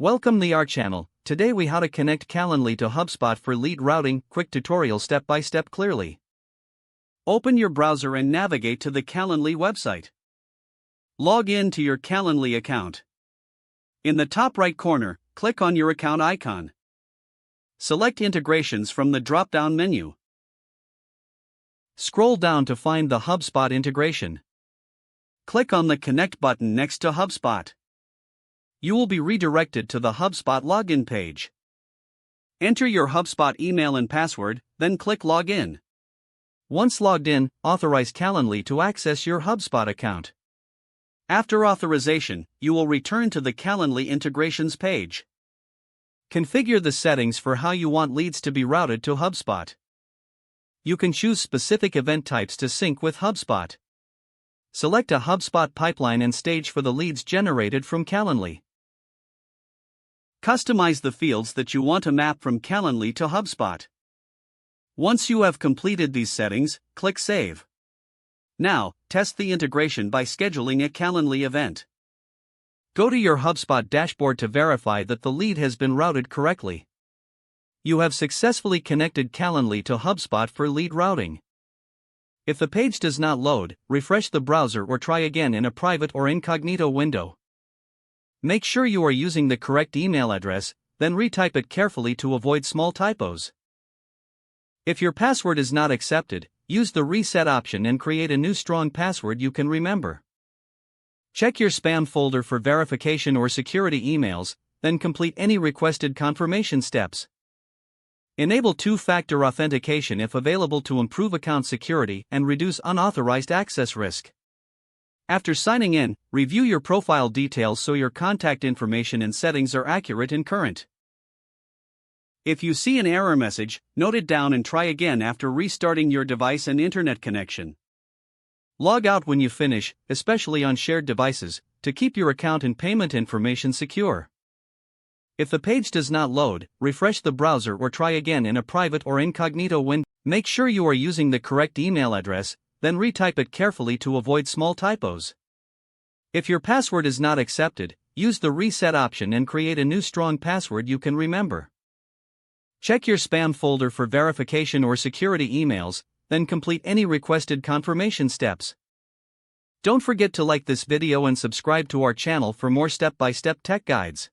Welcome to our channel. Today we how to connect Calendly to HubSpot for lead routing. Quick tutorial step by step clearly. Open your browser and navigate to the Calendly website. Log in to your Calendly account. In the top right corner, click on your account icon. Select Integrations from the drop-down menu. Scroll down to find the HubSpot integration. Click on the Connect button next to HubSpot. You will be redirected to the HubSpot login page. Enter your HubSpot email and password, then click Login. Once logged in, authorize Calendly to access your HubSpot account. After authorization, you will return to the Calendly integrations page. Configure the settings for how you want leads to be routed to HubSpot. You can choose specific event types to sync with HubSpot. Select a HubSpot pipeline and stage for the leads generated from Calendly. Customize the fields that you want to map from Calendly to HubSpot. Once you have completed these settings, click Save. Now, test the integration by scheduling a Calendly event. Go to your HubSpot dashboard to verify that the lead has been routed correctly. You have successfully connected Calendly to HubSpot for lead routing. If the page does not load, refresh the browser or try again in a private or incognito window. Make sure you are using the correct email address, then retype it carefully to avoid small typos. If your password is not accepted, use the reset option and create a new strong password you can remember. Check your spam folder for verification or security emails, then complete any requested confirmation steps. Enable two-factor authentication if available to improve account security and reduce unauthorized access risk. After signing in, review your profile details so your contact information and settings are accurate and current. If you see an error message, note it down and try again after restarting your device and internet connection. Log out when you finish, especially on shared devices, to keep your account and payment information secure. If the page does not load, refresh the browser or try again in a private or incognito window. Make sure you are using the correct email address, then retype it carefully to avoid small typos. If your password is not accepted, use the reset option and create a new strong password you can remember. Check your spam folder for verification or security emails, then complete any requested confirmation steps. Don't forget to like this video and subscribe to our channel for more step-by-step tech guides.